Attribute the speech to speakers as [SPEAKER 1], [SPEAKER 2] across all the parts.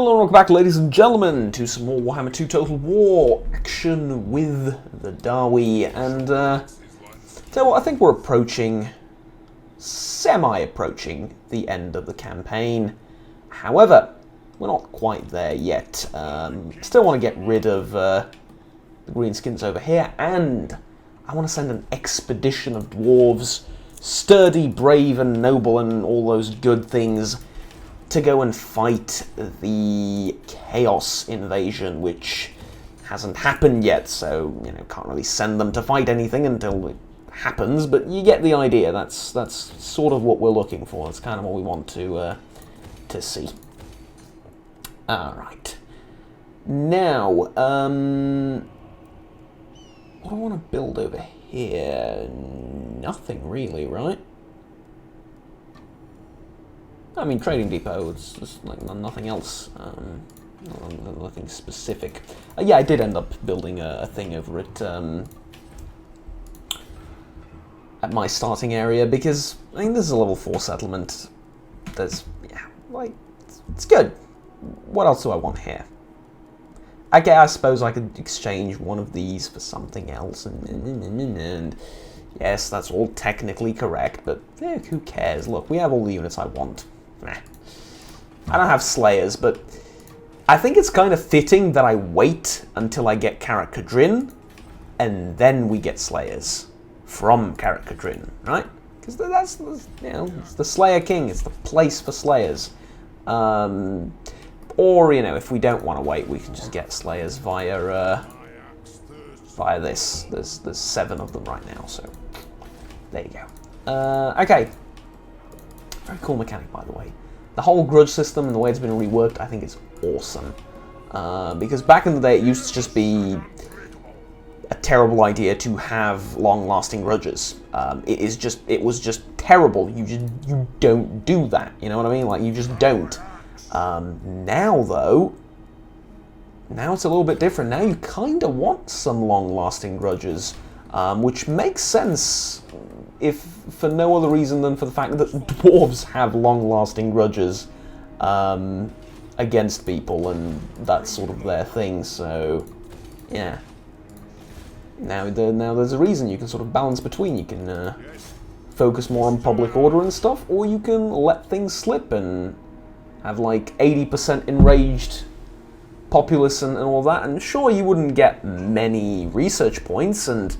[SPEAKER 1] Hello and welcome back, ladies and gentlemen, to some more Warhammer 2 Total War action with the Dawi. And, tell you what, I think we're semi-approaching the end of the campaign. However, we're not quite there yet. Still want to get rid of the greenskins over here, and I want to send an expedition of dwarves, sturdy, brave, and noble, and all those good things, to go and fight the Chaos invasion, which hasn't happened yet, so, you know, can't really send them to fight anything until it happens, but you get the idea. That's sort of what we're looking for. That's kind of what we want to see. Alright. Now, what do I want to build over here? Nothing really, right? I mean, trading depot, it's just like nothing else, nothing specific. Yeah, I did end up building a thing over at my starting area, because, I mean, this is a level 4 settlement. There's, yeah, like, it's good. What else do I want here? Okay, I suppose I could exchange one of these for something else, and yes, that's all technically correct, but who cares? Look, we have all the units I want. Nah. I don't have Slayers, but I think it's kind of fitting that I wait until I get Karak Kadrin, and then we get Slayers from Karak Kadrin, right? Because that's, you know, it's the Slayer King, it's the place for Slayers. Or, you know, if we don't want to wait, we can just get Slayers via this. There's 7 of them right now, so there you go. Okay. Very cool mechanic, by the way. The whole grudge system and the way it's been reworked, I think is awesome. Because back in the day, it used to just be a terrible idea to have long-lasting grudges. It was just terrible. You don't do that. You know what I mean? Like, you just don't. Now, though, now it's a little bit different. Now you kind of want some long-lasting grudges, which makes sense, if for no other reason than for the fact that dwarves have long-lasting grudges against people, and that's sort of their thing. So, yeah. Now there's a reason you can sort of balance between. You can focus more on public order and stuff, or you can let things slip and have like 80% enraged populace and all that. And sure, you wouldn't get many research points, and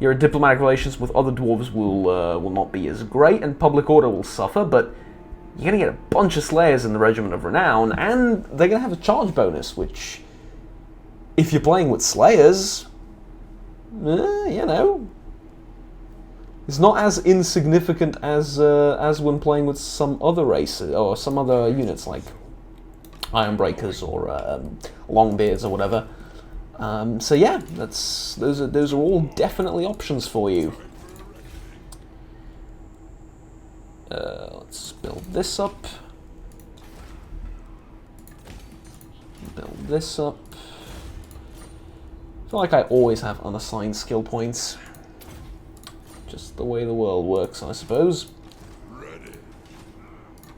[SPEAKER 1] your diplomatic relations with other dwarves will not be as great, and public order will suffer, but you're going to get a bunch of Slayers in the Regiment of Renown, and they're going to have a charge bonus, which, if you're playing with Slayers, you know, it's not as insignificant as when playing with some other races, or some other units, like Ironbreakers or Longbeards or whatever. So yeah, those are all definitely options for you. Let's build this up. Build this up. I feel like I always have unassigned skill points. Just the way the world works, I suppose.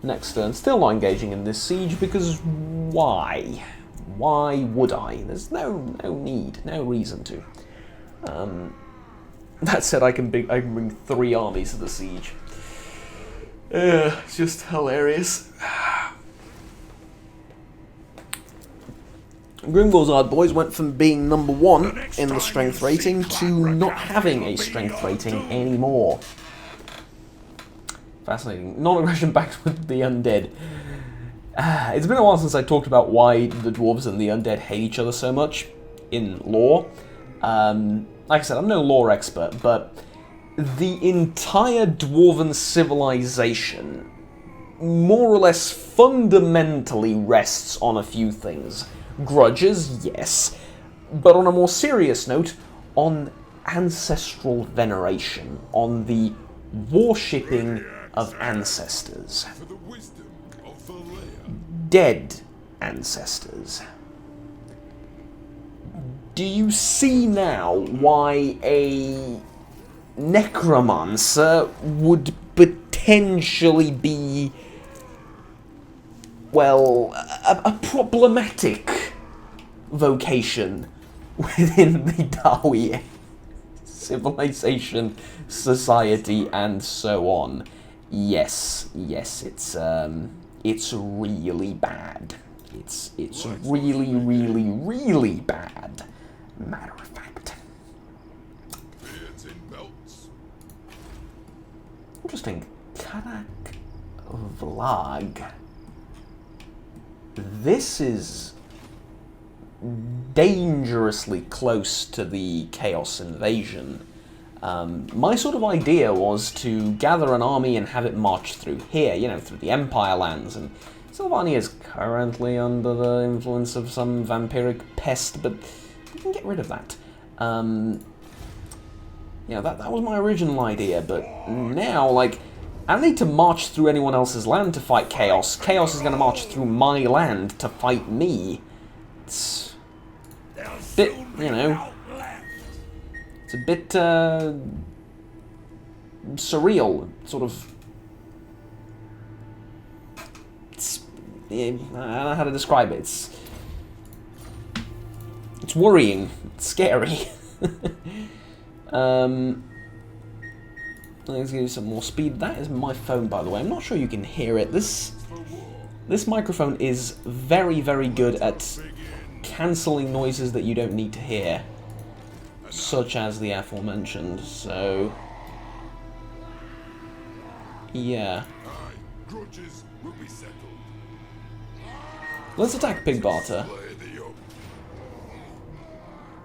[SPEAKER 1] Next turn, still not engaging in this siege, because why? Why would I? There's no need, no reason to. That said, I can bring 3 armies to the siege. It's just hilarious. Grimgaurzard boys went from being number 1 in the strength rating to not having a strength rating anymore. Fascinating. Non-aggression backed with the undead. It's been a while since I talked about why the dwarves and the undead hate each other so much in lore. Like I said, I'm no lore expert, but the entire dwarven civilization more or less fundamentally rests on a few things. Grudges, yes, but on a more serious note, on ancestral veneration, on the worshipping of ancestors. Dead ancestors. Do you see now why a necromancer would potentially be well, a problematic vocation within the Dawi civilization, society, and so on. Yes, it's really bad. It's really, really, really bad. Matter of fact. Interesting. Karak Vlag. This is dangerously close to the Chaos Invasion. My sort of idea was to gather an army and have it march through here, you know, through the Empire lands, and Sylvania is currently under the influence of some vampiric pest, but we can get rid of that. Yeah, that was my original idea, but now, like, I don't need to march through anyone else's land to fight Chaos. Chaos is going to march through my land to fight me. It's a bit, you know, it's a bit surreal, sort of. Yeah, I don't know how to describe it. It's worrying. It's scary. Let's give you some more speed. That is my phone, by the way. I'm not sure you can hear it. This microphone is very, very good at cancelling noises that you don't need to hear, such as the aforementioned. So, yeah. Let's attack Pig Barter.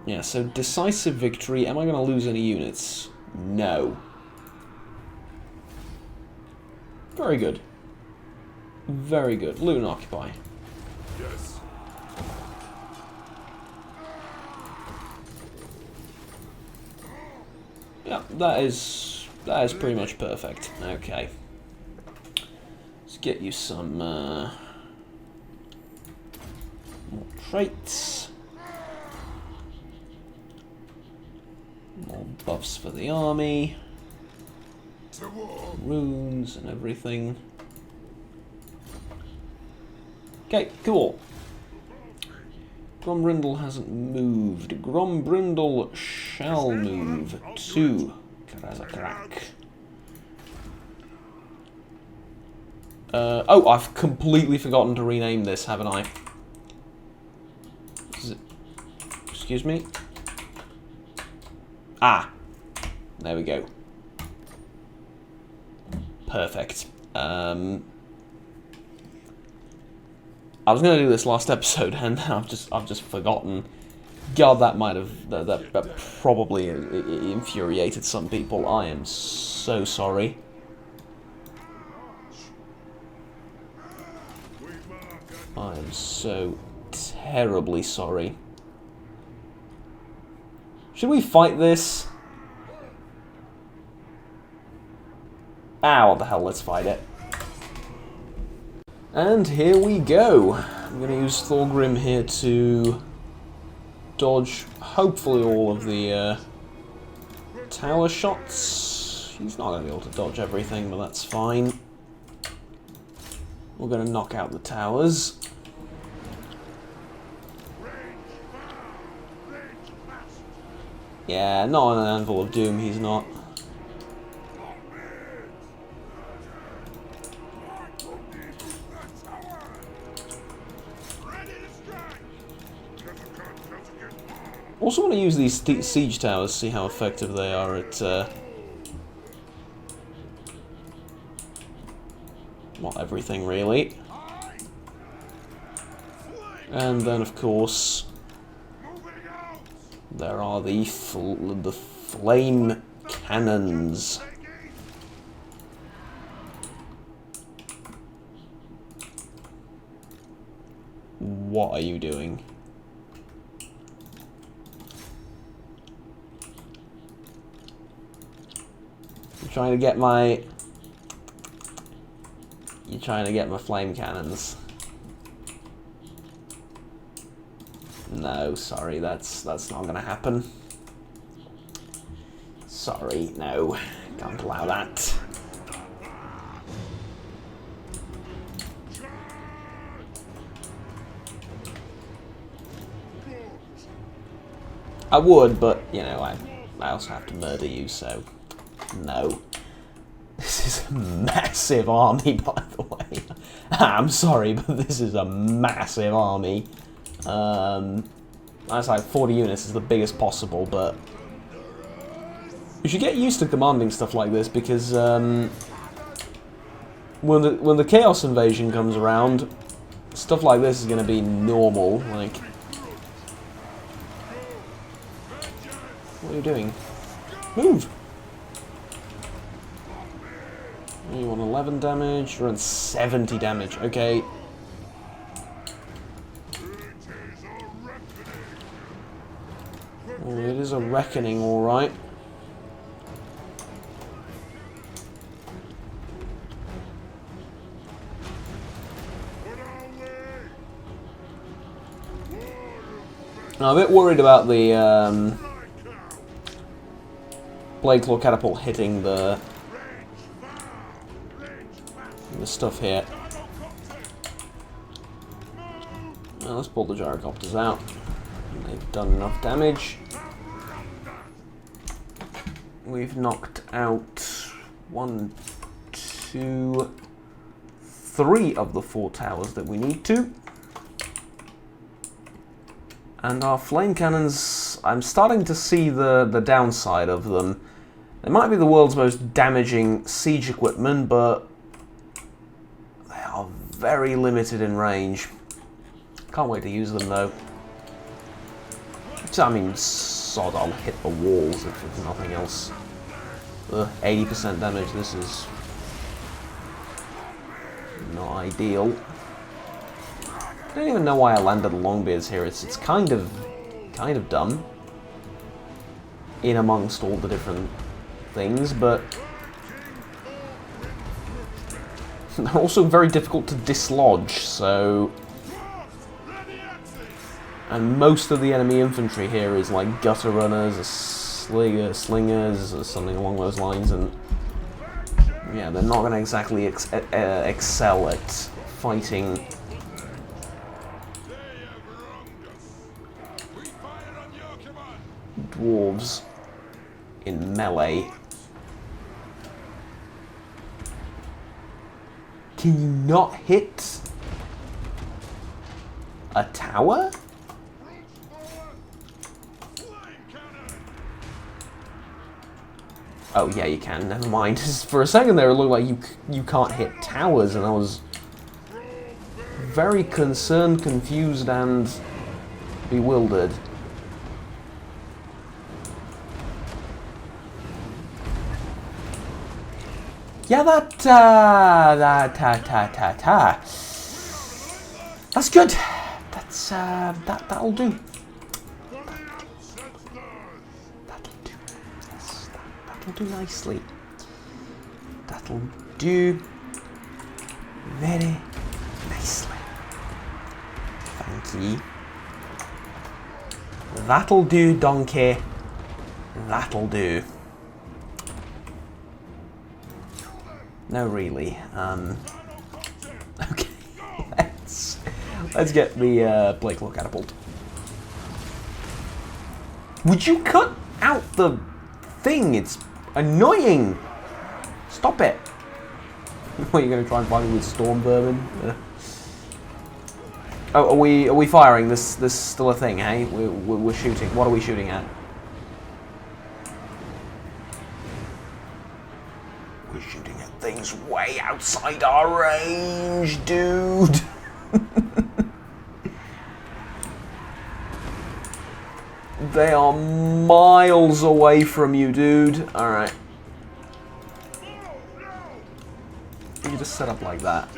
[SPEAKER 1] Yeah, so decisive victory. Am I going to lose any units? No. Very good. Very good. Loot and occupy. Yes. Yeah, that is pretty much perfect. Okay. Let's get you some more traits. More buffs for the army. Runes and everything. Okay, cool. Grombrindle hasn't moved. Grombrindle shall move to Karazakrak. Oh, I've completely forgotten to rename this, haven't I? Excuse me? Ah, there we go. Perfect. I was going to do this last episode, and I've just forgotten. God, that might have that probably infuriated some people. I am so sorry. I am so terribly sorry. Should we fight this? Ah, what the hell, let's fight it. And here we go. I'm going to use Thorgrim here to dodge, hopefully, all of the tower shots. He's not going to be able to dodge everything, but that's fine. We're going to knock out the towers. Yeah, not on an Anvil of Doom, he's not. Also want to use these siege towers, see how effective they are at well, everything really. And then of course there are the flame cannons. What are you doing? You're trying to get my flame cannons. No, sorry, that's not gonna happen. Sorry, no, can't allow that. I would, but, you know, I also have to murder you, so no. This is a massive army, by the way. I'm sorry, but this is a massive army. That's like 40 units is the biggest possible, but you should get used to commanding stuff like this, because when the Chaos Invasion comes around, stuff like this is going to be normal. Like, what are you doing? Move! You want 11 damage, you're on 70 damage, okay. Oh, it is a reckoning, alright. I'm a bit worried about the Blade Claw Catapult hitting the stuff here. Now let's pull the Gyrocopters out. They've done enough damage. We've knocked out 1, 2, 3 of the 4 towers that we need to. And our flame cannons, I'm starting to see the downside of them. They might be the world's most damaging siege equipment, but they are very limited in range. Can't wait to use them though. I mean, sod, I'll hit the walls if there's nothing else. 80% damage, this is not ideal. I don't even know why I landed Longbeards here. It's kind of dumb in amongst all the different things, but they're also very difficult to dislodge, so... And most of the enemy infantry here is like gutter runners, or slingers, or something along those lines, and yeah, they're not going to exactly excel at fighting dwarves in melee. Can you not hit a tower? Oh yeah, you can. Never mind. For a second there, it looked like you can't hit towers, and I was very concerned, confused, and bewildered. Yeah, that's good. That's that'll do. That'll do nicely. That'll do very nicely. Thank you. That'll do, donkey. That'll do. No, really. Okay. Let's get the Blade Claw Catapult. Would you cut out the thing? It's annoying. Stop it. What, are you going to try and find me with storm vermin? Oh, are we firing? This still a thing, hey? We're shooting. What are we shooting at? We're shooting at things way outside our range, dude. They are miles away from you, dude. Alright. You just set up like that.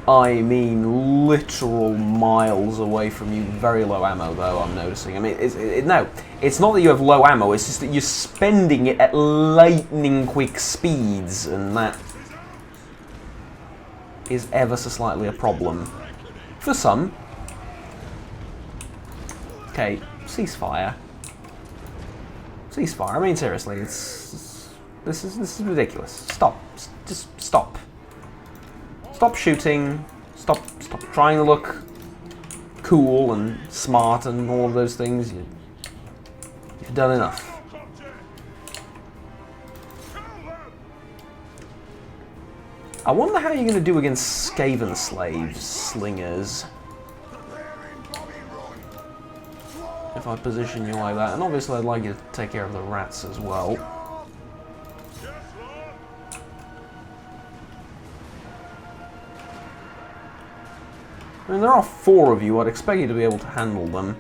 [SPEAKER 1] I mean, literal miles away from you. Very low ammo, though, I'm noticing. I mean, no, it's not that you have low ammo, it's just that you're spending it at lightning quick speeds, and that is ever so slightly a problem. For some. Okay, ceasefire. Ceasefire. I mean, seriously, this is ridiculous. Stop. Just stop. Stop shooting. Stop trying to look cool and smart and all of those things, you've done enough. I wonder how you're going to do against Skaven slaves, slingers. If I position you like that, and obviously I'd like you to take care of the rats as well. I mean, there are 4 of you, I'd expect you to be able to handle them.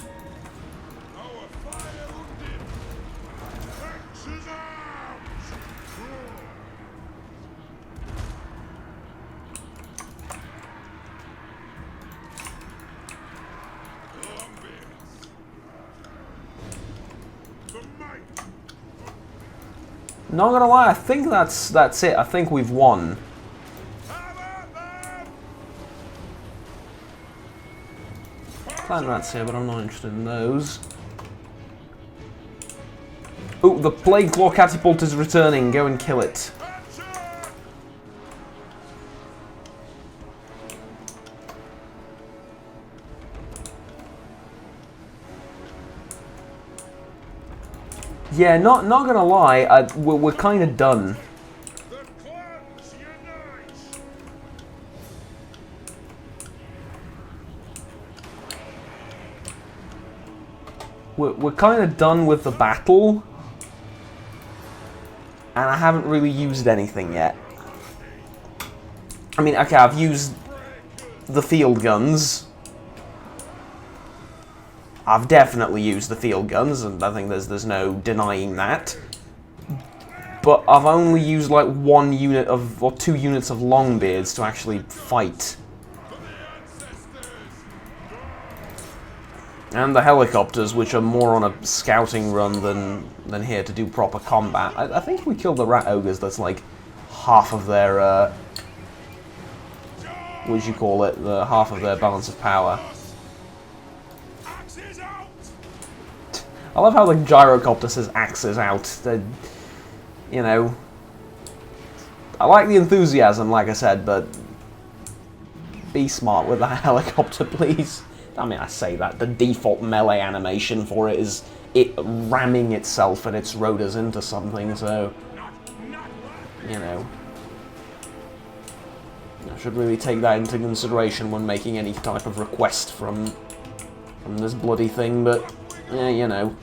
[SPEAKER 1] Not gonna lie, I think that's it. I think we've won. Clan rats here, but I'm not interested in those. Oh, the Plague Claw catapult is returning. Go and kill it. Yeah, not gonna lie, we're kind of done. We're kind of done with the battle, and I haven't really used anything yet. I mean, okay, I've used the field guns. I've definitely used the field guns, and I think there's no denying that. But I've only used like 1 unit of, or 2 units of Longbeards to actually fight. And the helicopters, which are more on a scouting run than here to do proper combat. I think if we kill the rat ogres, that's like half of their, what would you call it? Half of their balance of power. I love how the gyrocopter says axes out. You know, I like the enthusiasm, like I said, but be smart with that helicopter, please. I mean, I say that. The default melee animation for it is it ramming itself and its rotors into something, so, you know, I should really take that into consideration when making any type of request from this bloody thing, but, yeah, you know.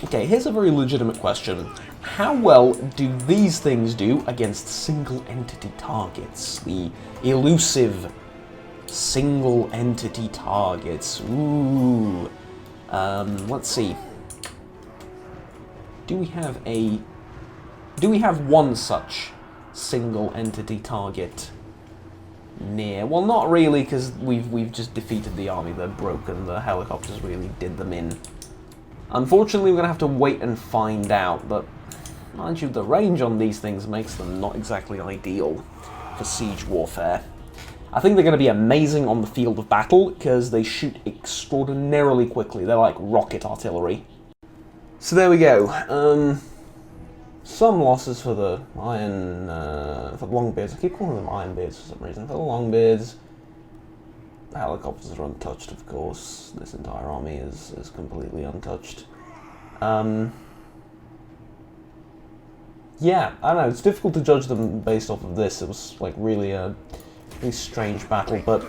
[SPEAKER 1] Okay, here's a very legitimate question. How well do these things do against single entity targets? The elusive single entity targets. Ooh. Let's see. Do we have one such single entity target near? Well, not really, because we've just defeated the army. They're broken. The helicopters really did them in. Unfortunately, we're gonna have to wait and find out, but mind you, the range on these things makes them not exactly ideal for siege warfare. I think they're going to be amazing on the field of battle, because they shoot extraordinarily quickly. They're like rocket artillery. So there we go. Some losses for the for the Longbeards. I keep calling them Ironbeards for some reason. For the Longbeards, the helicopters are untouched, of course. This entire army is completely untouched. Yeah, I don't know. It's difficult to judge them based off of this. It was like really a strange battle, but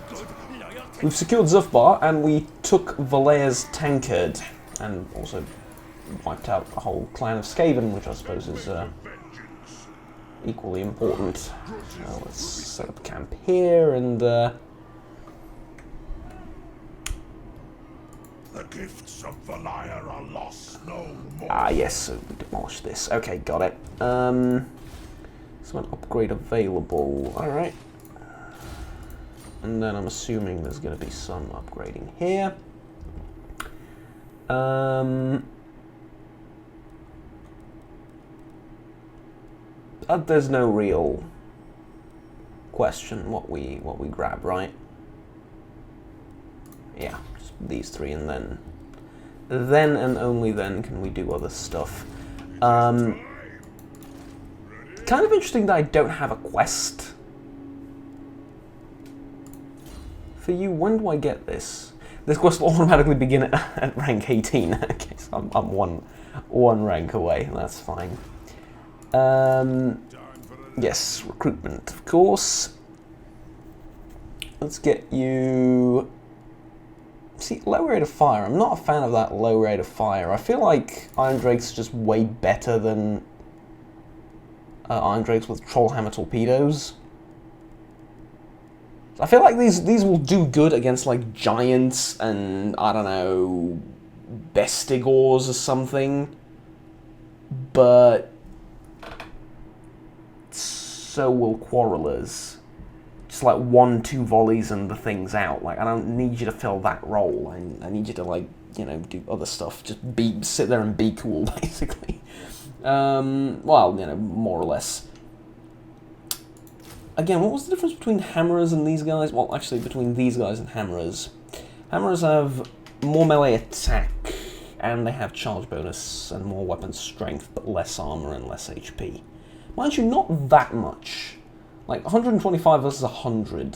[SPEAKER 1] we've secured Zufbar, and we took Valea's tankard, and also wiped out a whole clan of Skaven, which I suppose is equally important. So let's set up camp here, and the
[SPEAKER 2] gifts of Valaya are lost no more.
[SPEAKER 1] Ah, yes, so we demolish this. Okay, got it. So an upgrade available. Alright. And then I'm assuming there's going to be some upgrading here. There's no real question what we grab, right? Yeah, just these 3, and then and only then can we do other stuff. Kind of interesting that I don't have a quest for you, when do I get this? This quest will automatically begin at rank 18. Okay, so I'm one rank away. That's fine. Yes, recruitment, of course. Let's get you... See, low rate of fire. I'm not a fan of that low rate of fire. I feel like Iron Drake's just way better than Iron Drakes with Trollhammer torpedoes. I feel like these will do good against like giants and, I don't know, bestigors or something. But so will Quarrelers. Just like 1-2 volleys and the thing's out. Like, I don't need you to fill that role. I need you to, like, you know, do other stuff. Just sit there and be cool, basically. Well, you know, more or less. Again, what was the difference between hammerers and these guys? Well, actually, between these guys and hammerers. Hammerers have more melee attack, and they have charge bonus and more weapon strength, but less armor and less HP. Mind you, not that much. Like, 125 versus 100,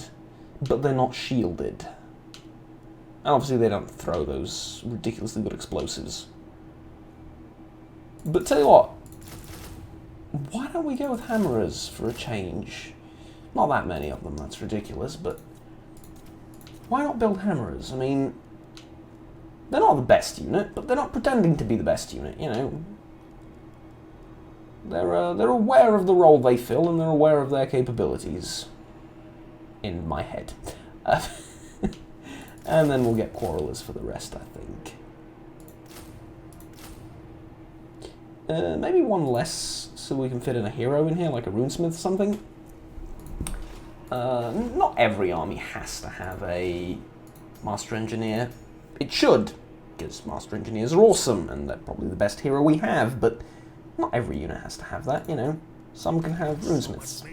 [SPEAKER 1] but they're not shielded. And obviously they don't throw those ridiculously good explosives. But tell you what, why don't we go with hammerers for a change? Not that many of them, that's ridiculous, but why not build hammerers? I mean, they're not the best unit, but they're not pretending to be the best unit, you know. They're aware of the role they fill, and they're aware of their capabilities. In my head. And then we'll get Quarrelers for the rest, I think. Maybe one less, so we can fit in a hero in here, like a runesmith or something. Not every army has to have a Master Engineer. It should, because Master Engineers are awesome, and they're probably the best hero we have, but not every unit has to have that, you know. Some can have runesmiths.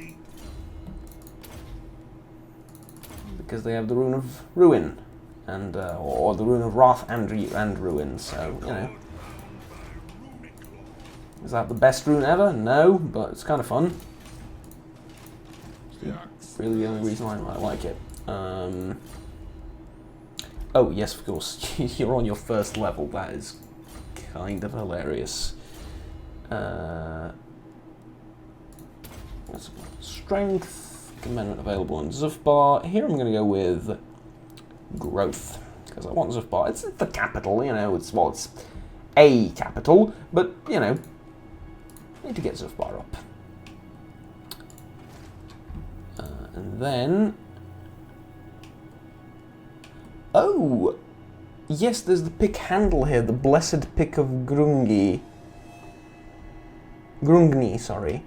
[SPEAKER 1] Because they have the Rune of Ruin, and or the Rune of Wrath and Ruin, so, you know. Is that the best rune ever? No, but it's kind of fun. It's really the only reason I like it. Oh, yes, of course. You're on your first level. That is kind of hilarious. Strength, commandment available on Zufbar. Here I'm going to go with growth, because I want Zufbar. It's the capital, you know, it's a capital, but, you know, need to get Zufbar up. And then... Oh! Yes, there's the pick handle here, the Blessed Pick of Grungni, sorry.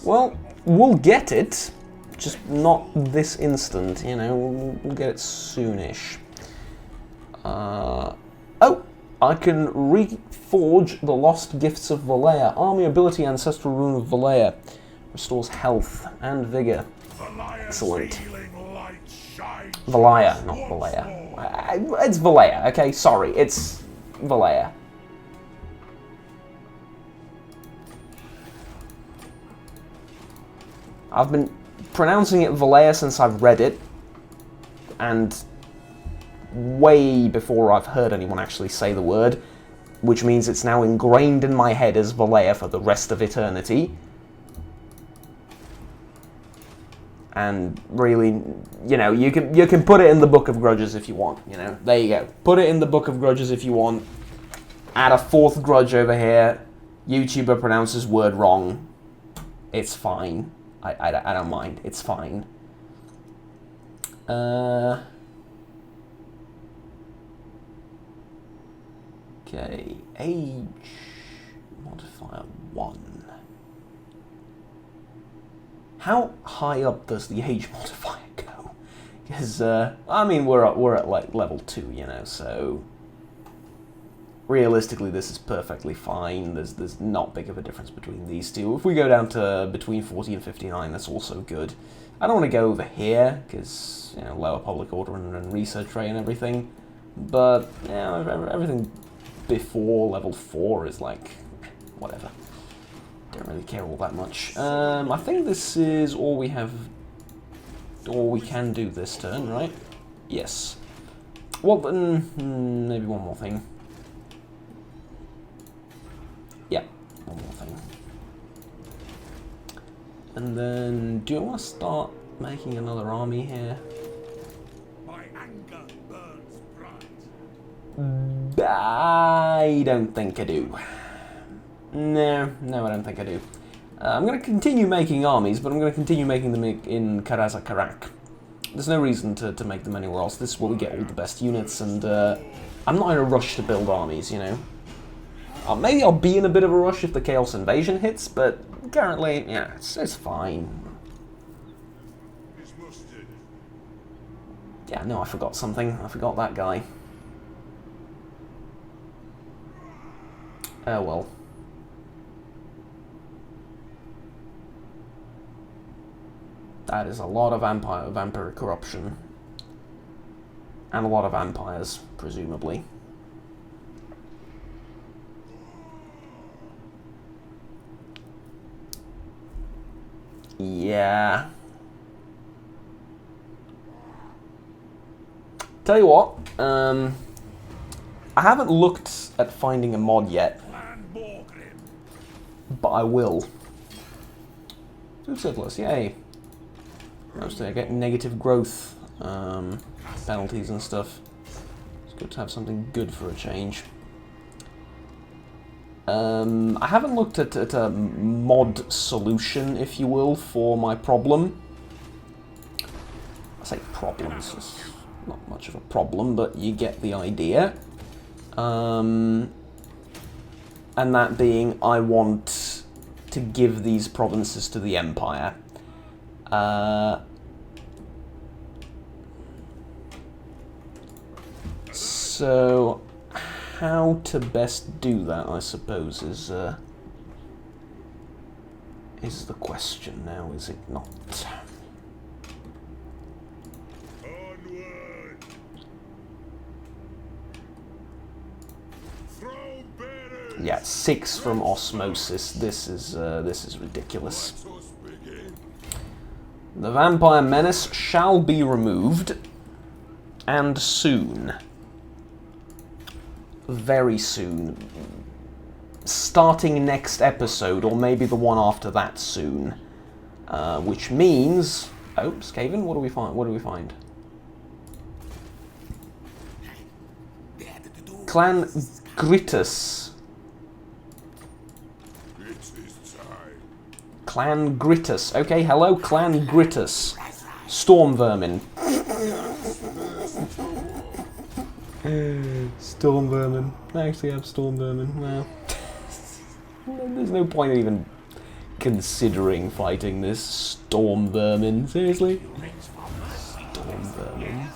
[SPEAKER 1] Well, we'll get it, just not this instant, you know, we'll get it soonish. Oh, I can reforge the Lost Gifts of Valea. Army Ability Ancestral Rune of Valea. Restores health and vigor. Excellent. Valea, not Valea. It's Valea, okay? Sorry, it's Valea. I've been pronouncing it Valea since I've read it, and way before I've heard anyone actually say the word, which means it's now ingrained in my head as Valea for the rest of eternity. And really, you know, you can put it in the Book of Grudges if you want, you know. There you go. Put it in the Book of Grudges if you want. Add a fourth grudge over here. YouTuber pronounces word wrong. It's fine. I don't mind. It's fine. Okay, age modifier 1. How high up does the age modifier go? Because I mean we're at like level 2, you know, so realistically this is perfectly fine. There's not big of a difference between these two. If we go down to between 40 and 59, that's also good. I don't want to go over here because, you know, lower public order and research rate and everything, but yeah, everything before level 4 is like, whatever. Don't really care all that much. I think this is all we have, all we can do this turn, right? Yes. Well, then, maybe one more thing. Yeah, one more thing. And then, do you want to start making another army here?
[SPEAKER 2] My anger burns bright.
[SPEAKER 1] I don't think I do. No, I don't think I do. I'm going to continue making armies, but I'm going to continue making them in Karaza Karak. There's no reason to make them anywhere else. This is where we get all the best units, and I'm not in a rush to build armies, you know. Maybe I'll be in a bit of a rush if the Chaos Invasion hits, but currently, yeah, it's fine. Yeah, no, I forgot something. I forgot that guy. Oh well. That is a lot of vampire corruption. And a lot of vampires, presumably. Yeah. Tell you what, I haven't looked at finding a mod yet, but I will. Food surplus, yay. Mostly I get negative growth penalties and stuff. It's good to have something good for a change. I haven't looked at a mod solution, if you will, for my problem. I say problems, it's not much of a problem, but you get the idea. And that being, I want to give these provinces to the Empire. So, how to best do that, I suppose, is the question now, is it not?
[SPEAKER 2] Onward. Throw bearers.
[SPEAKER 1] Yeah, 6 from osmosis. This is ridiculous.
[SPEAKER 2] Let us begin.
[SPEAKER 1] The vampire menace shall be removed, and soon. Very soon. Starting next episode, or maybe the one after that soon. Which means... Oh, Skaven, what do we find? What do we find? Clan Grittus.
[SPEAKER 2] It is time.
[SPEAKER 1] Clan Grittus. Okay, hello, Clan Grittus. Storm vermin. Storm vermin. I actually have storm vermin. Well, there's no point in even considering fighting this storm vermin. Seriously? Storm vermin.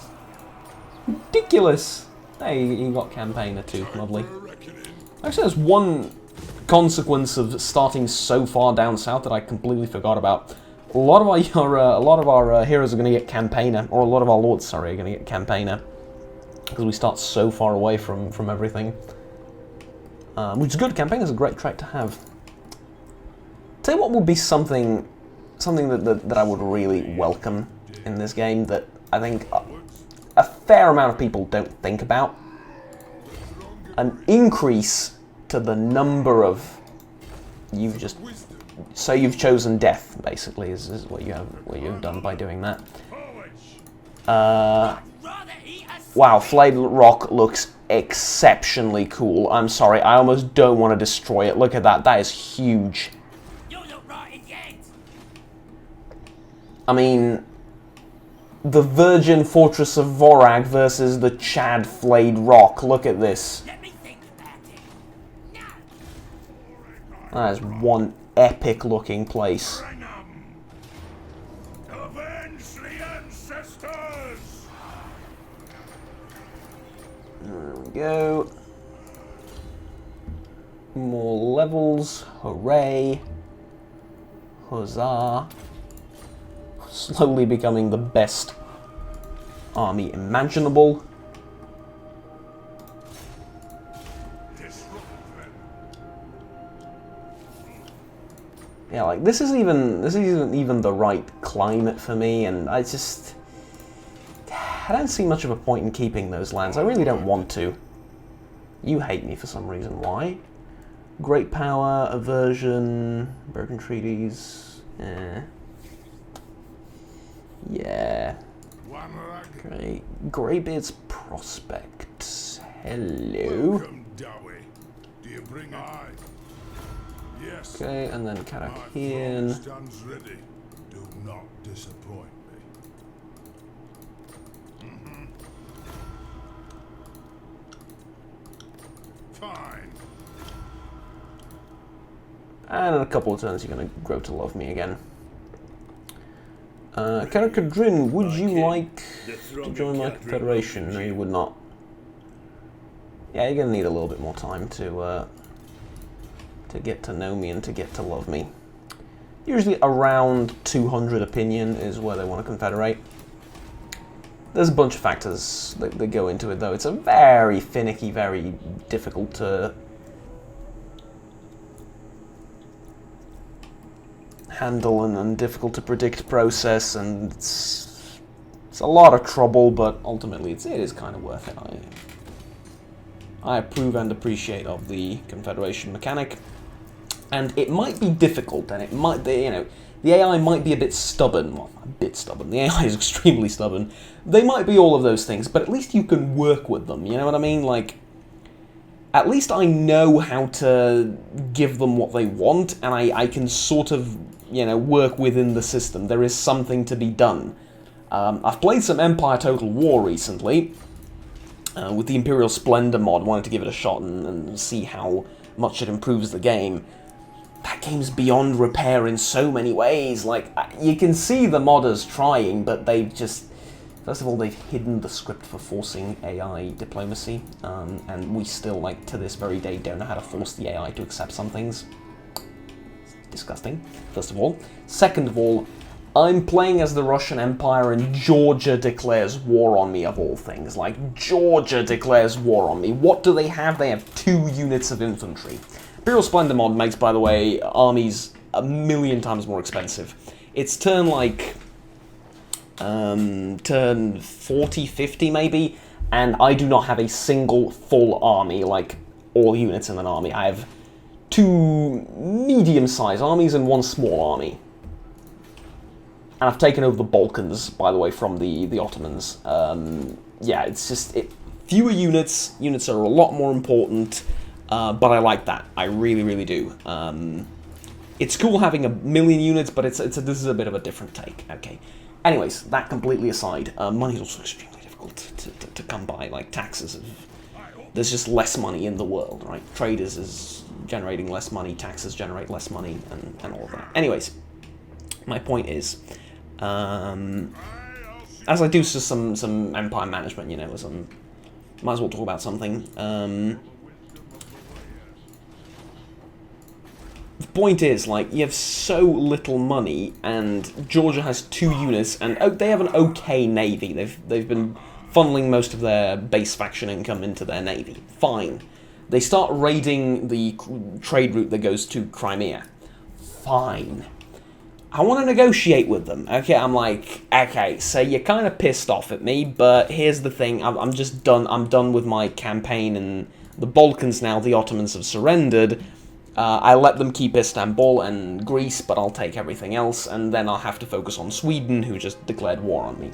[SPEAKER 1] Ridiculous. Hey, you got campaigner too. Lovely. Actually, there's one consequence of starting so far down south that I completely forgot about. A lot of our heroes are going to get campaigner, or a lot of our lords, sorry, are going to get campaigner. Because we start so far away from everything. Which is good. Campaign is a great trait to have. Tell you what would be something that I would really welcome in this game that I think a fair amount of people don't think about. An increase to the number of so you've chosen death, basically, is what you've done by doing that. Wow, Flayed Rock looks exceptionally cool. I'm sorry, I almost don't want to destroy it. Look at that, that is huge. I mean, the Virgin Fortress of Vorag versus the Chad Flayed Rock. Look at this. That is one epic looking place. There we go. More levels. Hooray. Huzzah. Slowly becoming the best army imaginable. Yeah, like this isn't even the right climate for me, and I don't see much of a point in keeping those lands. I really don't want to. You hate me for some reason. Why? Great power, aversion, broken treaties. Yeah. Great. Greybeard's Prospect. Hello.
[SPEAKER 2] Welcome, Dowie. Do you bring eye? Yes.
[SPEAKER 1] Okay, and then
[SPEAKER 2] My
[SPEAKER 1] Karakian.
[SPEAKER 2] throne stands ready. Do not disappoint me. Fine.
[SPEAKER 1] And in a couple of turns, you're going to grow to love me again. Karakadrin, would you like to join my confederation? No, you would not. Yeah, you're going to need a little bit more time to get to know me and to get to love me. Usually around 200 opinion is where they want to confederate. There's a bunch of factors that go into it, though. It's a very finicky, very difficult to handle and difficult to predict process, and it's a lot of trouble, but ultimately it is kind of worth it. I approve and appreciate of the confederation mechanic, and it might be difficult, and it might, the AI might be a bit stubborn. Well, a bit stubborn. The AI is extremely stubborn. They might be all of those things, but at least you can work with them. You know what I mean? Like, at least I know how to give them what they want, and I can sort of, work within the system. There is something to be done. I've played some Empire Total War recently, with the Imperial Splendor mod, wanted to give it a shot and see how much it improves the game. That game's beyond repair in so many ways. Like, you can see the modders trying, but they've just... First of all, they've hidden the script for forcing AI diplomacy, and we still, like, to this very day, don't know how to force the AI to accept some things. It's disgusting, first of all. Second of all, I'm playing as the Russian Empire, and Georgia declares war on me, of all things. Like, Georgia declares war on me. What do they have? They have 2 units of infantry. Imperial Splendor mod makes, by the way, armies a million times more expensive. It's turn, like... turn 40, 50 maybe, and I do not have a single full army, like all units in an army. I have 2 medium-sized armies and 1 small army. And I've taken over the Balkans, by the way, from the Ottomans. Yeah, it's just, fewer units. Units are a lot more important, but I like that. I really, really do. It's cool having a million units, but this is a bit of a different take. Okay. Anyways, that completely aside, money is also extremely difficult to come by, like taxes. There's just less money in the world, right? Trade is generating less money, taxes generate less money, and all of that. Anyways, my point is, as I do some empire management, as might as well talk about something. The point is, like, you have so little money, and Georgia has 2 units, and they have an okay navy. They've been funneling most of their base faction income into their navy. Fine. They start raiding the trade route that goes to Crimea. Fine. I want to negotiate with them. Okay, I'm like, okay, so you're kind of pissed off at me, but here's the thing. I'm just done. I'm done with my campaign in the Balkans now. The Ottomans have surrendered. I let them keep Istanbul and Greece, but I'll take everything else, and then I'll have to focus on Sweden, who just declared war on me.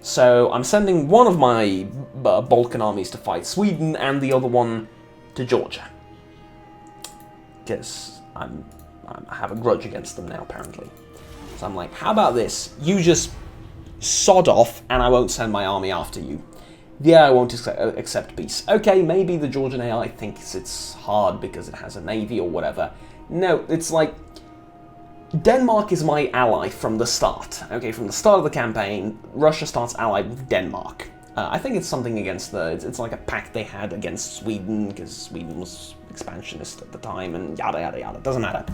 [SPEAKER 1] So I'm sending one of my Balkan armies to fight Sweden, and the other one to Georgia. Because I have a grudge against them now, apparently. So I'm like, how about this? You just sod off, and I won't send my army after you. Yeah, I won't accept peace. Okay, maybe the Georgian AI thinks it's hard because it has a navy or whatever. No, it's like, Denmark is my ally from the start. Okay, from the start of the campaign, Russia starts allied with Denmark. I think it's something against it's like a pact they had against Sweden, because Sweden was expansionist at the time, and yada yada yada, doesn't matter.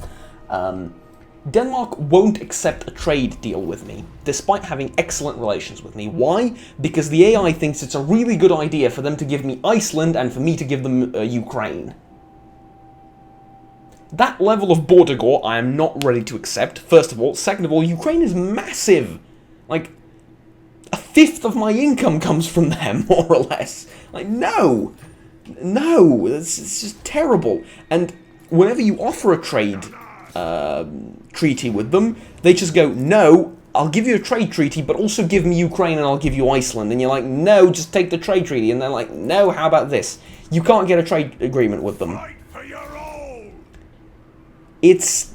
[SPEAKER 1] Denmark won't accept a trade deal with me, despite having excellent relations with me. Why? Because the AI thinks it's a really good idea for them to give me Iceland and for me to give them Ukraine. That level of border gore I am not ready to accept, first of all. Second of all, Ukraine is massive. Like, a fifth of my income comes from there, more or less. Like, no! No! It's just terrible. And whenever you offer a trade treaty with them, they just go, no, I'll give you a trade treaty, but also give me Ukraine and I'll give you Iceland. And you're like, no, just take the trade treaty. And they're like, no, how about this? You can't get a trade agreement with them. It's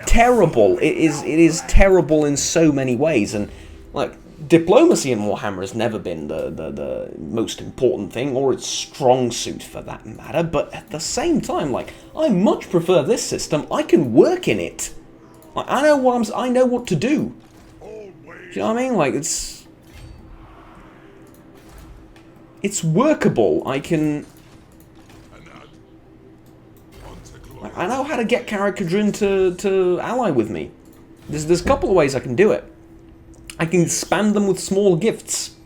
[SPEAKER 1] terrible. It is terrible in so many ways. And, like, diplomacy in Warhammer has never been the most important thing, or its strong suit for that matter. But at the same time, like, I much prefer this system. I can work in it. Like, I know what to do. Do you know what I mean? Like, it's workable. I know how to get Karakadrin to ally with me. There's a couple of ways I can do it. I can spam them with small gifts,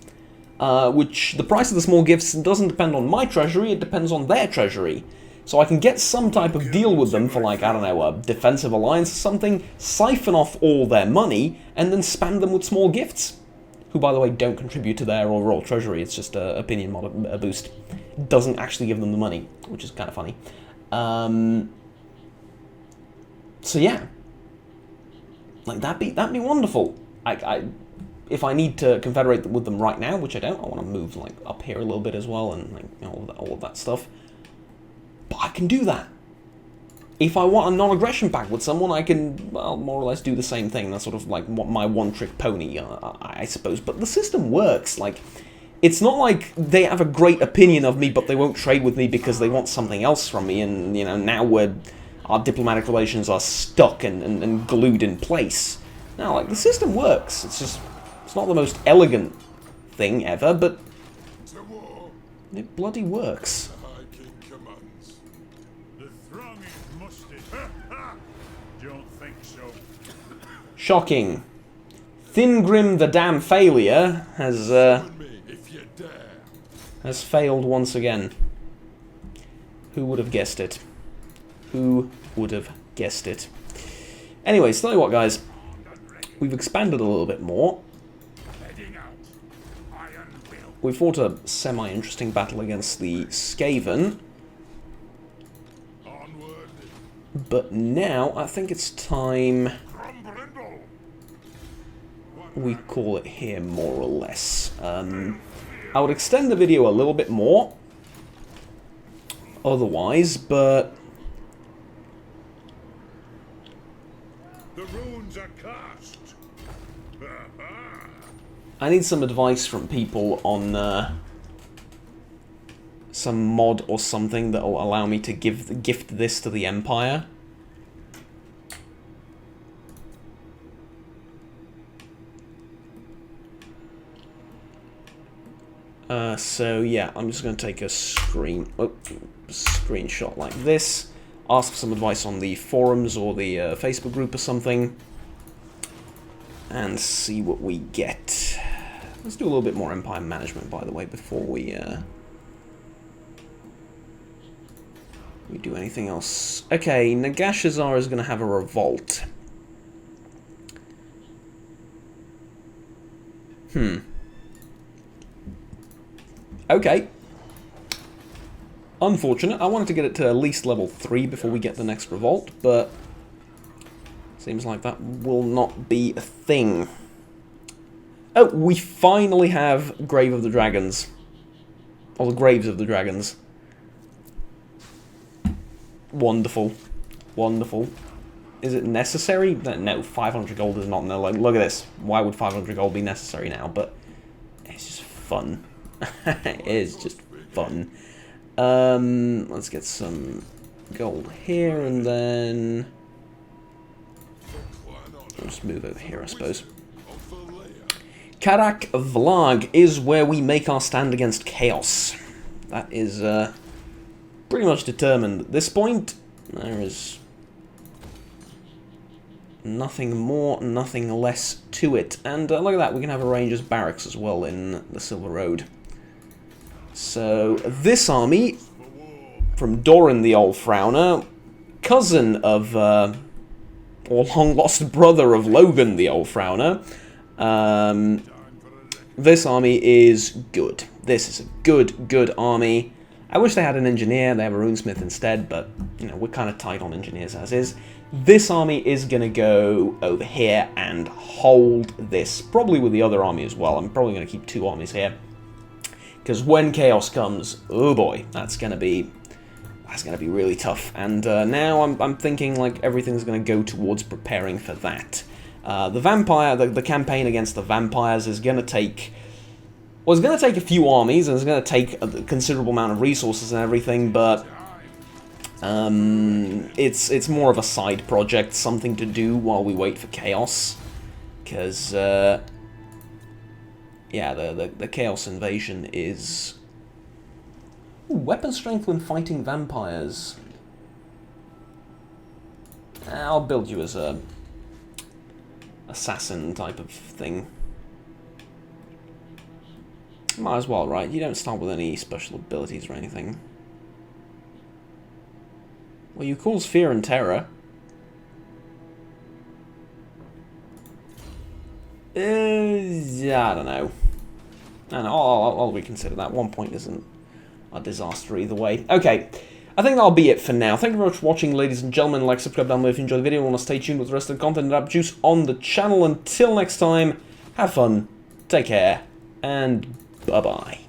[SPEAKER 1] which the price of the small gifts doesn't depend on my treasury, it depends on their treasury. So I can get some type of deal with them for, like, I don't know, a defensive alliance or something, siphon off all their money, and then spam them with small gifts. Who, by the way, don't contribute to their overall treasury, it's just an opinion mod boost. It doesn't actually give them the money, which is kind of funny. So yeah. Like, that'd be wonderful. If I need to confederate with them right now, which I don't, I want to move, like, up here a little bit as well, and, like, you know, all of that stuff. But I can do that. If I want a non-aggression pact with someone, I can, well, more or less do the same thing. That's sort of like my one-trick pony, I suppose. But the system works. Like, it's not like they have a great opinion of me, but they won't trade with me because they want something else from me, and, you know, now our diplomatic relations are stuck and glued in place. Now, like, the system works. It's not the most elegant thing ever, but it bloody works.
[SPEAKER 2] Don't think so.
[SPEAKER 1] Shocking. Thingrim the damn failure has failed once again. Who would have guessed it? Who would have guessed it? Anyways, tell you what, guys. We've expanded a little bit more. We fought a semi-interesting battle against the Skaven. But now, I think it's time we call it here, more or less. I would extend the video a little bit more, otherwise, but
[SPEAKER 2] the runes are cast.
[SPEAKER 1] I need some advice from people on some mod or something that will allow me to gift this to the Empire. So yeah, I'm just going to take a screenshot like this, ask for some advice on the forums or the Facebook group or something, and see what we get. Let's do a little bit more Empire management, by the way, before we do anything else. Okay, Nagashazar is going to have a revolt. Okay. Unfortunate. I wanted to get it to at least level 3 before we get the next revolt, but seems like that will not be a thing. Oh, we finally have Grave of the Dragons. Or the Graves of the Dragons. Wonderful. Wonderful. Is it necessary? No, 500 gold is not. No, like, look at this. Why would 500 gold be necessary now? But it's just fun. It is just fun. Let's get some gold here, and then let's move over here, I suppose. Karak Vlag is where we make our stand against chaos. That is pretty much determined at this point. There is nothing more, nothing less to it. And look at that, we can have a Rangers barracks as well in the Silver Road. So this army from Doran the Old Frowner cousin of, or long-lost brother of Logan, the Old Frowner. This army is good. This is a good army. I wish they had an engineer. They have a runesmith instead, but, you know, we're kind of tight on engineers as is. This army is going to go over here and hold this, probably with the other army as well. I'm probably going to keep 2 armies here, because when chaos comes, oh boy, that's going to be really tough. And now I'm thinking like everything's going to go towards preparing for that. The campaign against the vampires is going to take. Well, it's going to take a few armies, and it's going to take a considerable amount of resources and everything, but it's more of a side project, something to do while we wait for chaos, because yeah, the chaos invasion is. Ooh, weapon strength when fighting vampires. I'll build you as a assassin type of thing. Might as well, right? You don't start with any special abilities or anything. Well, you cause fear and terror. Yeah, I don't know. I'll reconsider that. 1 point isn't a disaster either way. Okay, I think that'll be it for now. Thank you very much for watching, ladies and gentlemen. Like, subscribe down below if you enjoyed the video and want to stay tuned with the rest of the content that I produce on the channel. Until next time, have fun, take care, and bye-bye.